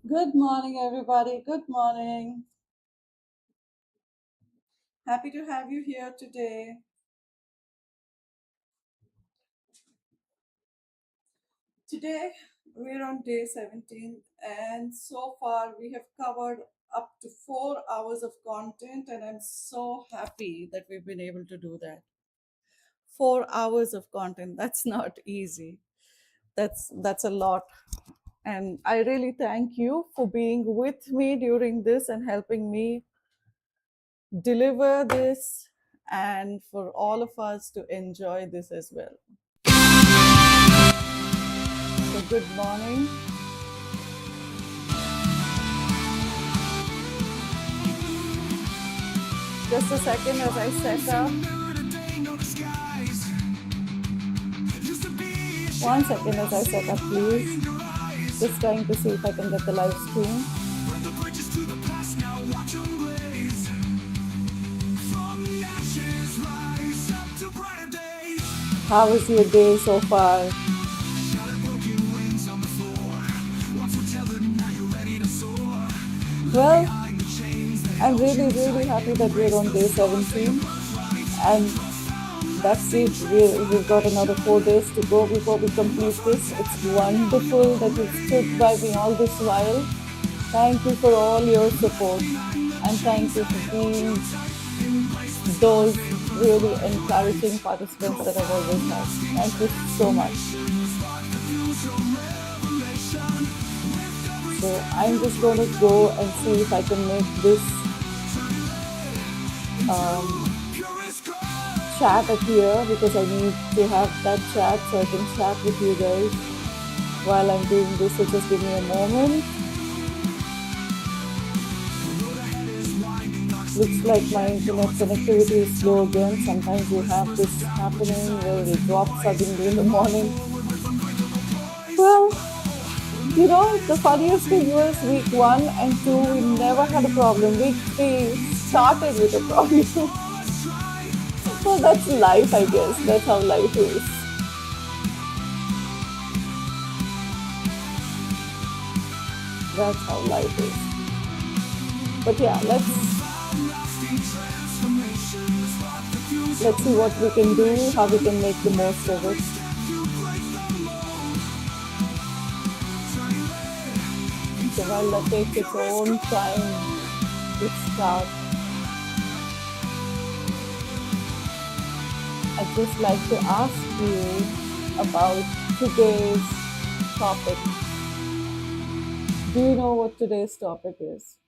Good morning, everybody. Good morning. Happy to have you here today. Today, we're on day 17, and so far, we have covered up to 4 hours of content, and I'm so happy that we've been able to do that. 4 hours of content, that's not easy. That's a lot. And I really thank you for being with me during this and helping me deliver this and for all of us to enjoy this as well. So, good morning. Just a second as I set up. One second as I set up, please. Just trying to see if I can get the live stream. How was your day so far? Well, I'm really happy that we're on day 17. And that's it. We've got another 4 days to go before we complete this. It's wonderful that you've stood by me all this while. Thank you for all your support. And thank you for being those really encouraging participants that I've always had. Thank you so much. So I'm just going to go and see if I can make this chat appear because I need to have that chat so I can chat with you guys while I'm doing this. So just give me a moment. Looks like my internet connectivity is slow again. Sometimes we have this happening where it drops suddenly in the morning. Well, the funniest thing was week 1 and 2, we never had a problem. Week 3 started with a problem. Well, that's life, I guess. That's how life is. That's how life is. But yeah, let's see what we can do, how we can make the most of it. So while that takes its own time to start, I'd just like to ask you about today's topic. Do you know what today's topic is?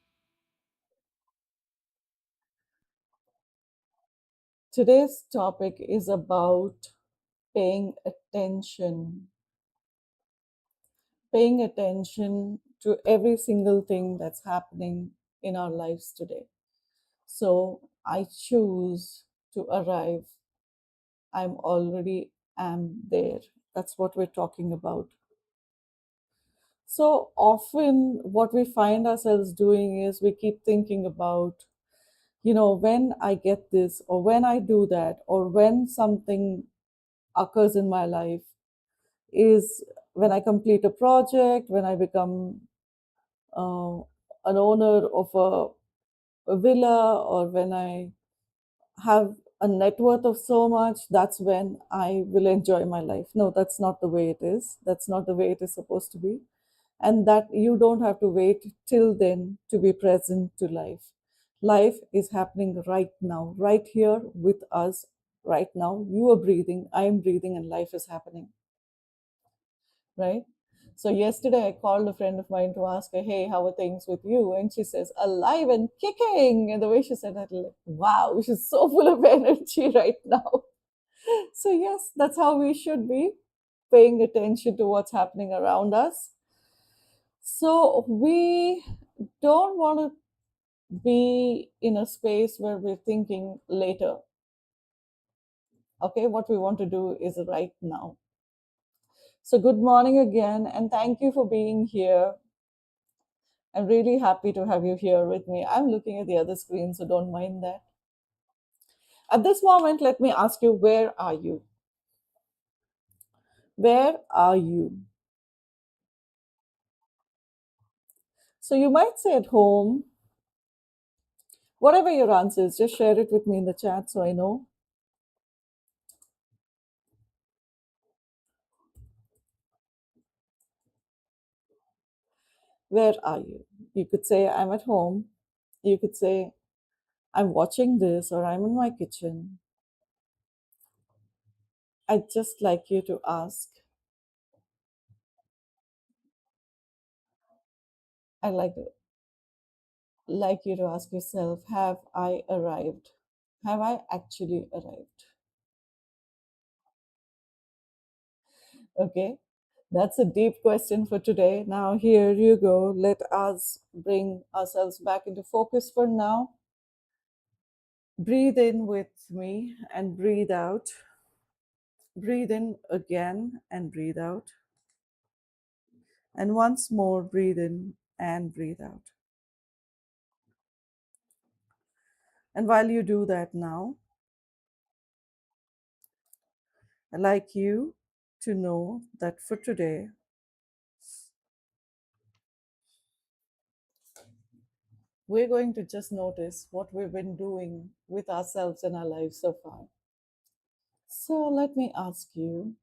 Today's topic is about paying attention. Paying attention to every single thing that's happening in our lives today. So I choose to arrive. I'm already am there. That's what we're talking about. So often, what we find ourselves doing is we keep thinking about, when I get this, or when I do that, or when something occurs in my life, is when I complete a project, when I become uh, an owner of a villa, or when I have a net worth of so much, that's when I will enjoy my life. No, that's not the way it is. That's not the way it is supposed to be. And that you don't have to wait till then to be present to life. Life is happening right now, right here with us, right now. You are breathing, I am breathing, and life is happening, right? So yesterday I called a friend of mine to ask her, hey, how are things with you? And she says, alive and kicking. And the way she said that, like, wow, she's so full of energy right now. So yes, that's how we should be, paying attention to what's happening around us. So we don't want to be in a space where we're thinking later. Okay, what we want to do is right now. So good morning again, and thank you for being here. I'm really happy to have you here with me. I'm looking at the other screen, so don't mind that. At this moment, let me ask you, where are you? Where are you? So you might say at home, whatever your answer is, just share it with me in the chat so I know. Where are you? You could say, I'm at home. You could say, I'm watching this, or I'm in my kitchen. I'd just like you to ask. I'd like you to ask yourself, have I arrived? Have I actually arrived? Okay, that's a deep question for today. Now, here you go. Let us bring ourselves back into focus for now. Breathe in with me and breathe out. Breathe in again and breathe out. And once more, breathe in and breathe out. And while you do that now, I'd like you to know that for today, we're going to just notice what we've been doing with ourselves in our lives so far. So let me ask you,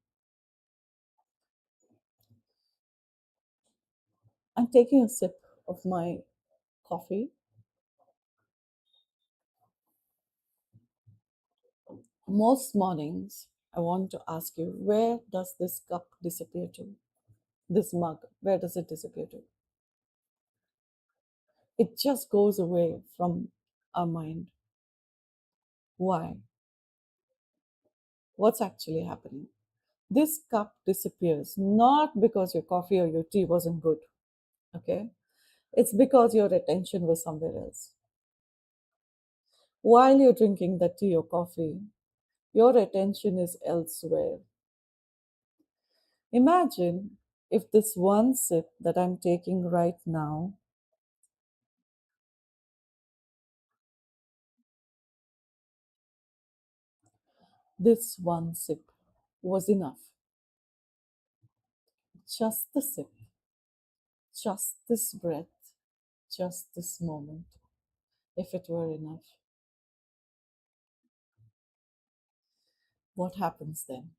I'm taking a sip of my coffee. Most mornings, I want to ask you, where does this cup disappear to? This mug, where does it disappear to? It just goes away from our mind. Why? What's actually happening? This cup disappears not because your coffee or your tea wasn't good, okay? It's because your attention was somewhere else. While you're drinking the tea or coffee, your attention is elsewhere. Imagine if this one sip that I'm taking right now, this one sip was enough. Just the sip, just this breath, just this moment. If it were enough, what happens then?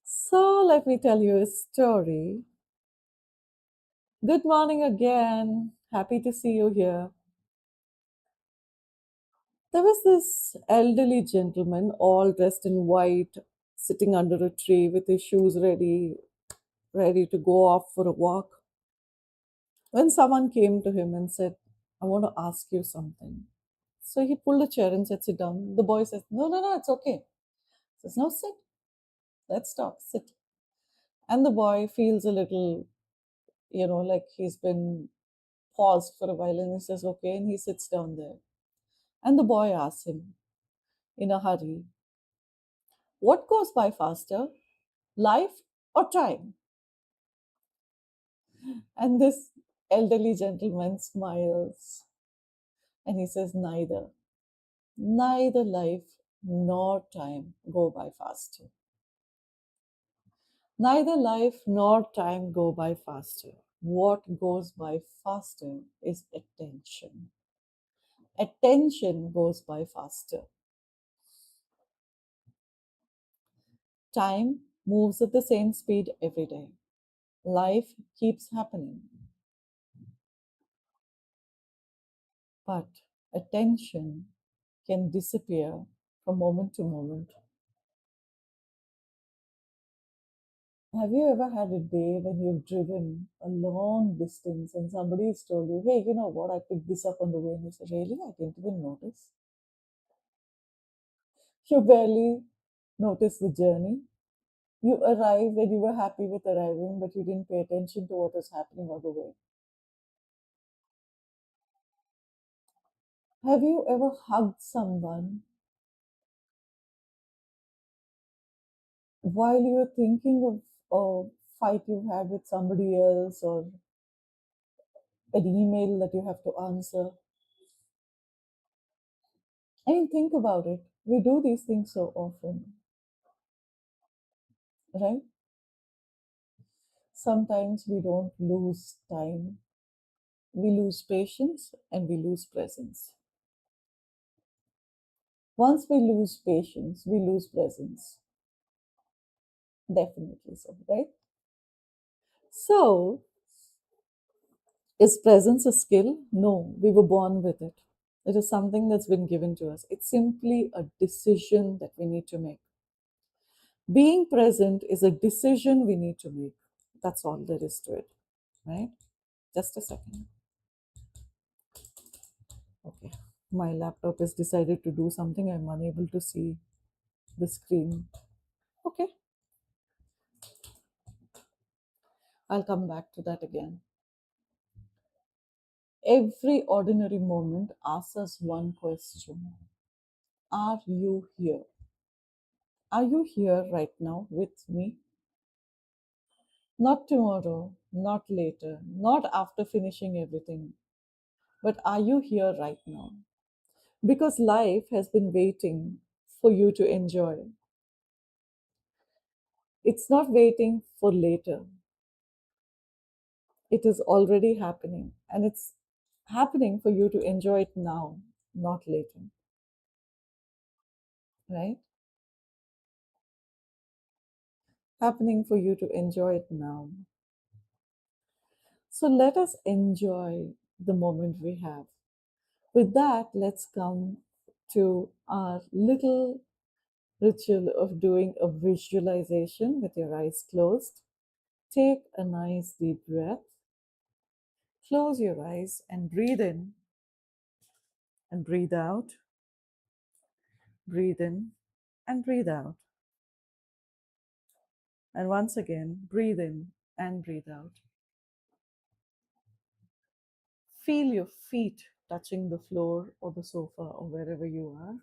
So let me tell you a story. Good morning again. Happy to see you here. There was this elderly gentleman, all dressed in white, sitting under a tree with his shoes ready to go off for a walk. When someone came to him and said, I want to ask you something. So he pulled a chair and said, sit down. The boy says, no, no, no, it's okay. He says, no, sit. Let's talk. Sit. And the boy feels a little, like he's been paused for a while and he says, okay. And he sits down there. And the boy asks him in a hurry, what goes by faster, life or time? And this elderly gentleman smiles and he says, neither. Neither life nor time go by faster. Neither life nor time go by faster. What goes by faster is attention. Attention goes by faster. Time moves at the same speed every day. Life keeps happening. But attention can disappear from moment to moment. Have you ever had a day when you've driven a long distance and somebody's told you, hey, you know what, I picked this up on the way, and you said, really? I didn't even notice. You barely noticed the journey. You arrived and you were happy with arriving, but you didn't pay attention to what was happening on the way. Have you ever hugged someone while you were thinking of a fight you had with somebody else or an email that you have to answer? I mean, think about it. We do these things so often, right? Sometimes we don't lose time, we lose patience and we lose presence. Once we lose patience, we lose presence. Definitely so, right? So, is presence a skill? No, we were born with it. It is something that's been given to us. It's simply a decision that we need to make. Being present is a decision we need to make. That's all there is to it, right? Just a second. Okay. My laptop has decided to do something. I'm unable to see the screen. Okay. I'll come back to that again. Every ordinary moment asks us one question: are you here? Are you here right now with me? Not tomorrow, not later, not after finishing everything, but are you here right now? Because life has been waiting for you to enjoy. It's not waiting for later, it is already happening, and it's happening for you to enjoy it now, not later, right? Happening for you to enjoy it now. So let us enjoy the moment we have. With that, let's come to our little ritual of doing a visualization with your eyes closed. Take a nice deep breath. Close your eyes and breathe in and breathe out. Breathe in and breathe out. And once again, breathe in and breathe out. Feel your feet touching the floor or the sofa or wherever you are.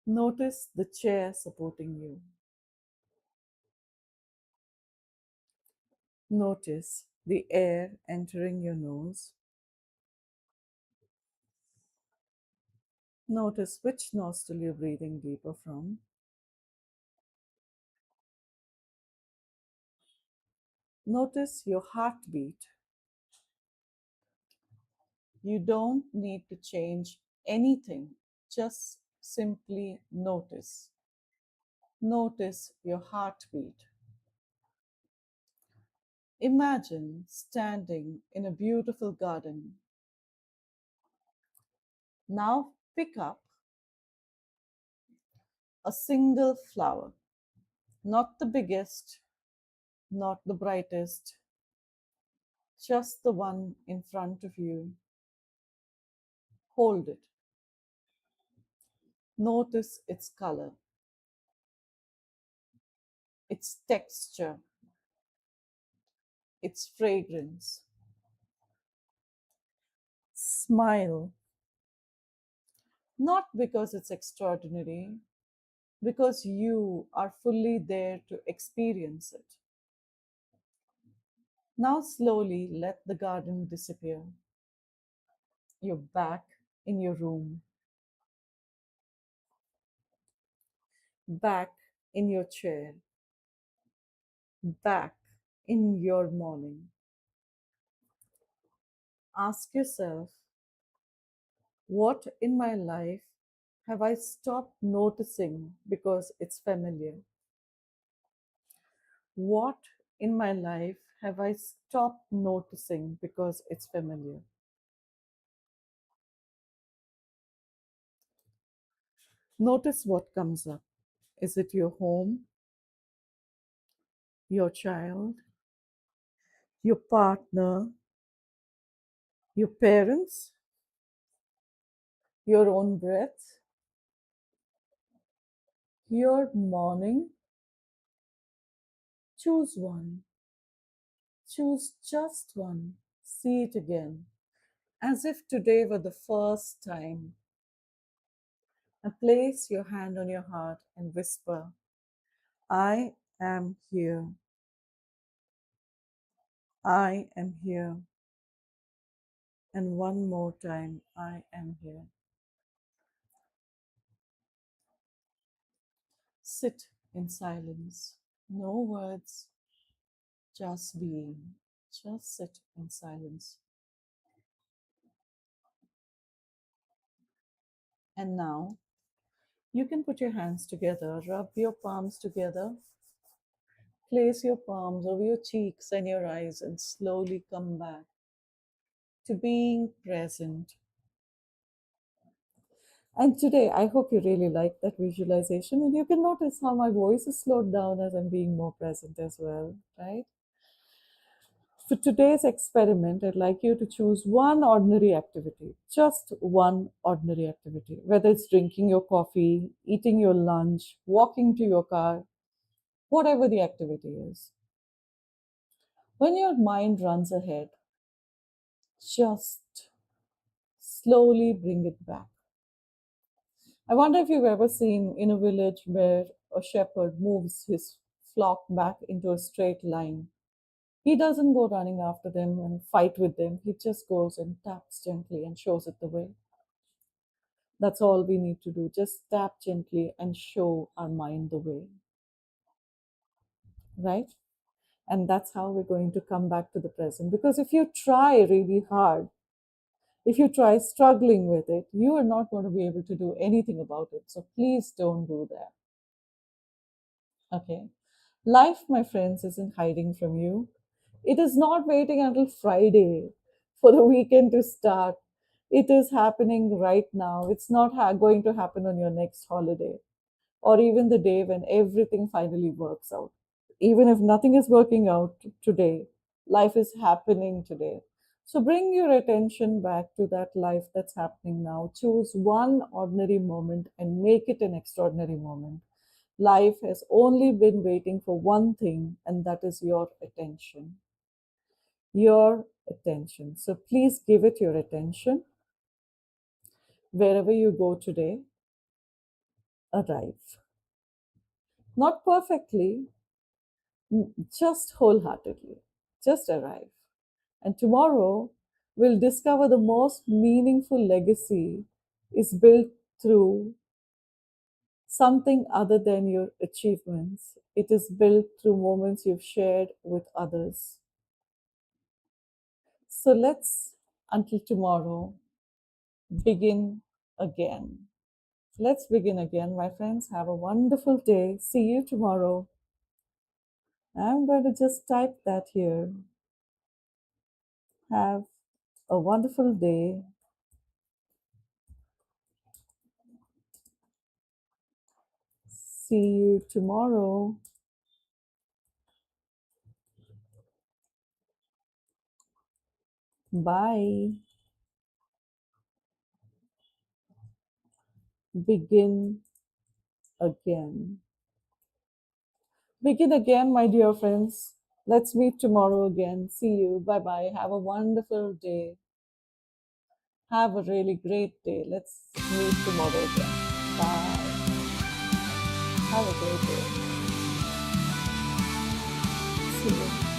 Notice the chair supporting you. Notice the air entering your nose. Notice which nostril you're breathing deeper from. Notice your heartbeat. You don't need to change anything, just simply notice. Notice your heartbeat. Imagine standing in a beautiful garden. Now pick up a single flower, not the biggest, not the brightest, just the one in front of you. Hold it. Notice its color, its texture, its fragrance. Smile, not because it's extraordinary, because you are fully there to experience it. Now, slowly let the garden disappear. You're back in your room, back in your chair, back in your morning. Ask yourself, what in my life have I stopped noticing because it's familiar? What in my life have I stopped noticing because it's familiar? Notice what comes up. Is it your home, your child, your partner, your parents, your own breath, your morning? Choose one. Choose just one. See it again, as if today were the first time. And place your hand on your heart and whisper, I am here. I am here. And one more time, I am here. Sit in silence. No words, just being. Just sit in silence. And now you can put your hands together, rub your palms together, place your palms over your cheeks and your eyes, and slowly come back to being present. And today, I hope you really like that visualization. And you can notice how my voice is slowed down as I'm being more present as well, right? For today's experiment, I'd like you to choose one ordinary activity, just one ordinary activity, whether it's drinking your coffee, eating your lunch, walking to your car, whatever the activity is. When your mind runs ahead, just slowly bring it back. I wonder if you've ever seen in a village where a shepherd moves his flock back into a straight line. He doesn't go running after them and fight with them. He just goes and taps gently and shows it the way. That's all we need to do. Just tap gently and show our mind the way, right? And that's how we're going to come back to the present. Because if you try really hard, if you try struggling with it, you are not going to be able to do anything about it. So please don't do that. Okay. Life, my friends, isn't hiding from you. It is not waiting until Friday for the weekend to start. It is happening right now. It's not going to happen on your next holiday or even the day when everything finally works out. Even if nothing is working out today, life is happening today. So bring your attention back to that life that's happening now. Choose one ordinary moment and make it an extraordinary moment. Life has only been waiting for one thing, and that is your attention. Your attention. So please give it your attention. Wherever you go today, arrive. Not perfectly, just wholeheartedly. Just arrive. And tomorrow, we'll discover the most meaningful legacy is built through something other than your achievements. It is built through moments you've shared with others. So let's, until tomorrow, begin again. Let's begin again, my friends. Have a wonderful day. See you tomorrow. I'm going to just type that here. Have a wonderful day. See you tomorrow. Bye. Begin again. Begin again, my dear friends. Let's meet tomorrow again. See you. Bye bye. Have a wonderful day. Have a really great day. Let's meet tomorrow again. Bye. Have a great day. See you.